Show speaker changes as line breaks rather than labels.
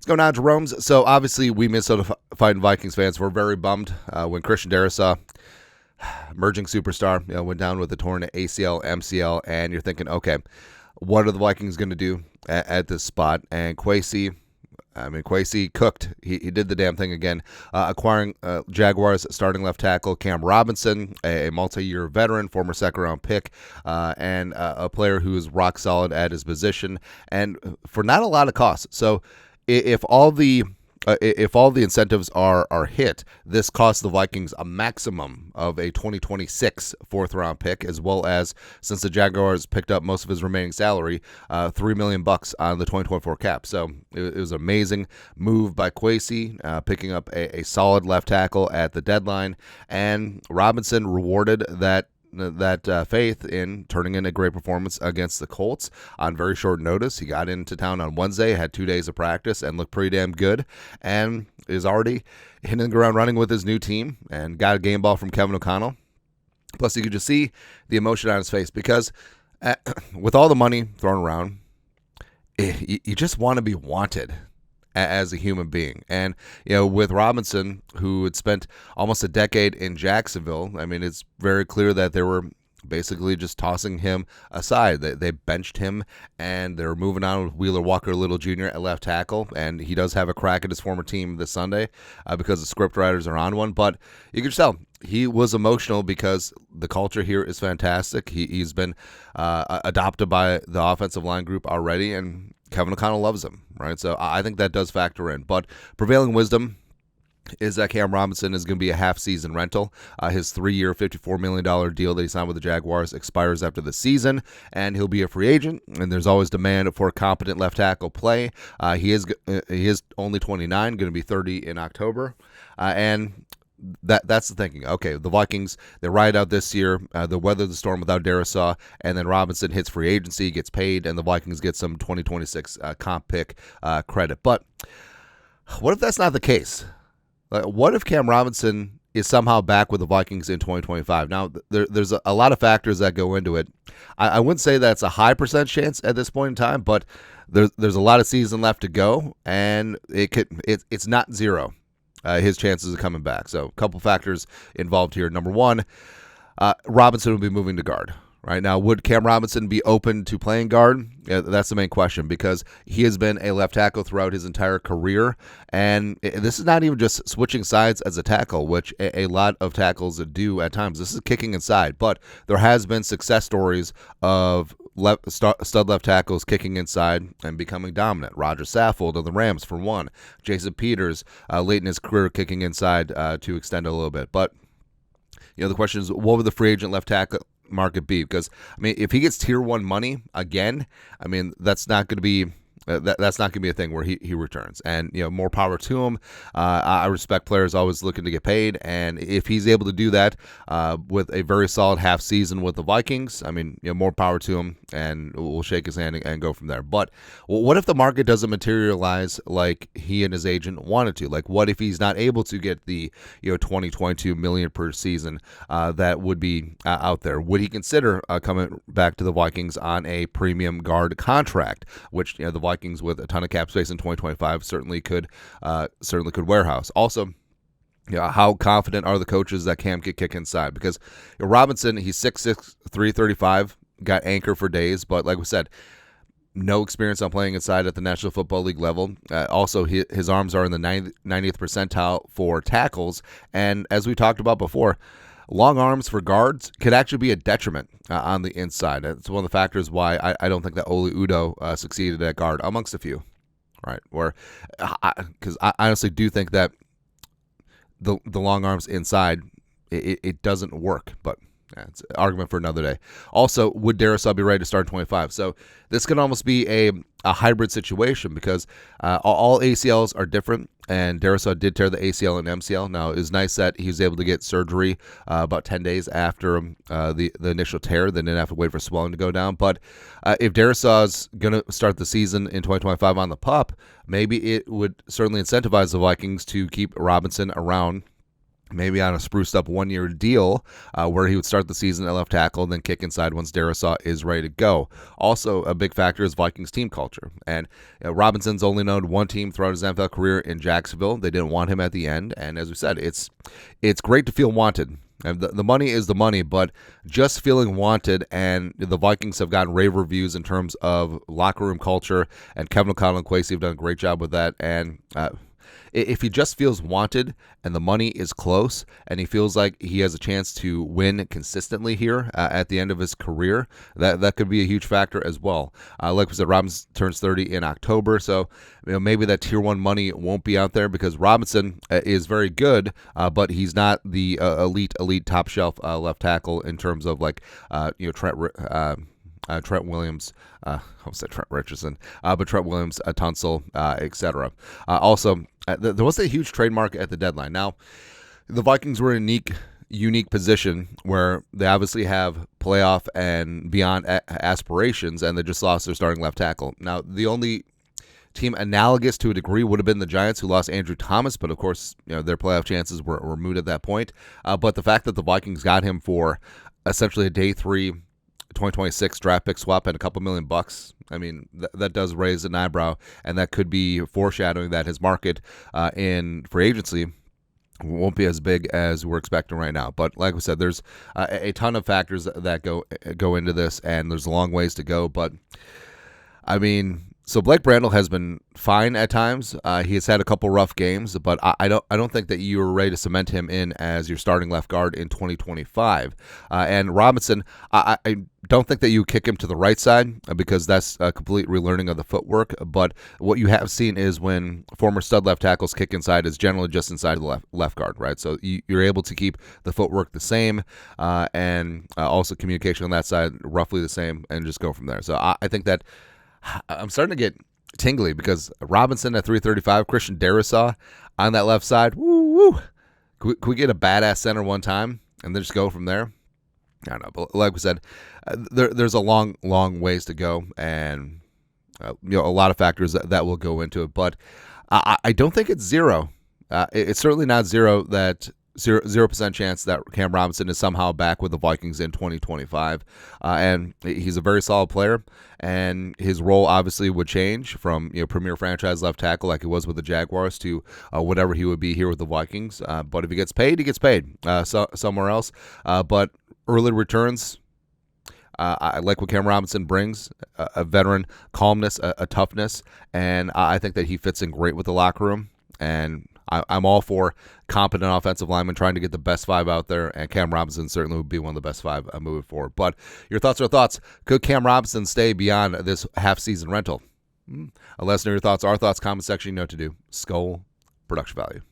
Let's go now, Jerome's. So obviously, we Minnesota fighting Vikings fans were very bummed when Christian Darrisaw, emerging superstar, went down with a torn ACL, MCL, and you're thinking, okay, what are the Vikings going to do at this spot? And Kwesi cooked. He did the damn thing again, acquiring Jaguars starting left tackle Cam Robinson, a multi-year veteran, former second-round pick, and a player who is rock solid at his position, and for not a lot of cost. So if all the incentives are hit, this costs the Vikings a maximum of a 2026 fourth-round pick, as well as, since the Jaguars picked up most of his remaining salary, $3 million on the 2024 cap. So it was an amazing move by Kwesi, picking up a solid left tackle at the deadline, and Robinson rewarded that faith in turning in a great performance against the Colts on very short notice. He got into town on Wednesday, had 2 days of practice, and looked pretty damn good, and is already hitting the ground running with his new team, and got a game ball from Kevin O'Connell. Plus, you could just see the emotion on his face, because with all the money thrown around, you just want to be wanted as a human being. And, with Robinson, who had spent almost a decade in Jacksonville, I mean, it's very clear that they were basically just tossing him aside. They benched him, and they're moving on with Wheeler Walker Little Jr. at left tackle, and he does have a crack at his former team this Sunday because the script writers are on one. But you can just tell he was emotional because the culture here is fantastic. He's been adopted by the offensive line group already, and Kevin O'Connell loves him, right? So I think that does factor in. But prevailing wisdom is that Cam Robinson is going to be a half-season rental. His 3-year, $54 million deal that he signed with the Jaguars expires after the season, and he'll be a free agent, and there's always demand for competent left tackle play. He is only 29, going to be 30 in October, and that's the thinking. Okay, the Vikings, they ride out this year, they weather the storm without Darrisaw, and then Robinson hits free agency, gets paid, and the Vikings get some 2026 comp pick credit. But what if that's not the case? What if Cam Robinson is somehow back with the Vikings in 2025? Now, there's a lot of factors that go into it. I wouldn't say that's a high percent chance at this point in time, but there's a lot of season left to go, and it's not zero. His chances of coming back. So a couple factors involved here. Number one, Robinson will be moving to guard. Right now, would Cam Robinson be open to playing guard? Yeah, that's the main question, because he has been a left tackle throughout his entire career, and this is not even just switching sides as a tackle, which a lot of tackles do at times. This is kicking inside, but there has been success stories of stud left tackles kicking inside and becoming dominant. Roger Saffold of the Rams, for one. Jason Peters, late in his career, kicking inside to extend a little bit. But the question is, what would the free agent left tackle market be? Because if he gets tier 1 money again, that's not going to be that's not going to be a thing where he returns. And more power to him. I respect players always looking to get paid, and if he's able to do that with a very solid half season with the Vikings, more power to him, and we'll shake his hand and go from there. But what if the market doesn't materialize like he and his agent wanted to? Like, what if he's not able to get the 22 million per season that would be out there? Would he consider coming back to the Vikings on a premium guard contract, which the Vikings with a ton of cap space in 2025 certainly could warehouse? Also, how confident are the coaches that Cam could kick inside? Because Robinson, he's 6'6", 335, got anchor for days, but like we said, no experience on playing inside at the National Football League level. Also, his arms are in the 90th percentile for tackles, and as we talked about before, long arms for guards could actually be a detriment on the inside. It's one of the factors why I don't think that Oli Udoh succeeded at guard, amongst a few, right? Because I honestly do think that the long arms inside, it doesn't work, but it's an argument for another day. Also, would Darrisaw be ready to start in 25? So this could almost be a hybrid situation, because all ACLs are different, and Darrisaw did tear the ACL and MCL. Now, it was nice that he was able to get surgery about 10 days after the initial tear. They didn't have to wait for swelling to go down. But if Darrisaw's going to start the season in 2025 on the pup, maybe it would certainly incentivize the Vikings to keep Robinson around maybe on a spruced up 1-year deal where he would start the season at left tackle and then kick inside once Darrisaw is ready to go. Also, a big factor is Vikings team culture. And Robinson's only known one team throughout his NFL career in Jacksonville. They didn't want him at the end. And as we said, it's great to feel wanted. And the money is the money, but just feeling wanted, and the Vikings have gotten rave reviews in terms of locker room culture, and Kevin O'Connell and Kwesi have done a great job with that. And if he just feels wanted and the money is close and he feels like he has a chance to win consistently here at the end of his career, that could be a huge factor as well. Like we said, Robinson turns 30 in October, so maybe that tier 1 money won't be out there because Robinson is very good, but he's not the elite top shelf left tackle in terms of like Trent Williams, I almost said Trent Richardson, but Trent Williams, Tunsil, etc. Also, there was a huge trademark at the deadline. Now, the Vikings were in a unique position where they obviously have playoff and beyond aspirations, and they just lost their starting left tackle. Now, the only team analogous to a degree would have been the Giants, who lost Andrew Thomas, but of course, their playoff chances were moot at that point. But the fact that the Vikings got him for essentially a day 3 2026 draft pick swap and a couple $1 million, I mean, that does raise an eyebrow, and that could be foreshadowing that his market in free agency won't be as big as we're expecting right now. But like we said, there's a ton of factors that go into this, and there's a long ways to go. But I mean, so Blake Brandel has been fine at times. He has had a couple rough games, but I don't think that you are ready to cement him in as your starting left guard in 2025. And Robinson, I don't think that you kick him to the right side because that's a complete relearning of the footwork. But what you have seen is when former stud left tackles kick inside is generally just inside the left guard, right? So you're able to keep the footwork the same and also communication on that side roughly the same and just go from there. So I think that I'm starting to get tingly because Robinson at 335, Christian Darrisaw on that left side. Woo! Can we get a badass center one time and then just go from there? I don't know, but like we said, there's a long ways to go, and a lot of factors that will go into it. But I don't think it's zero. It's certainly not zero that 0% chance that Cam Robinson is somehow back with the Vikings in 2025. And he's a very solid player, and his role obviously would change from premier franchise left tackle like he was with the Jaguars to whatever he would be here with the Vikings. But if he gets paid, he gets paid somewhere else. But early returns, I like what Cam Robinson brings, a veteran calmness, a toughness, and I think that he fits in great with the locker room. And I'm all for competent offensive linemen trying to get the best 5 out there, and Cam Robinson certainly would be one of the best 5 moving forward. But your thoughts are thoughts. Could Cam Robinson stay beyond this half-season rental? Let us know your thoughts. Our thoughts, comment section, you know what to do. Skull Production Value.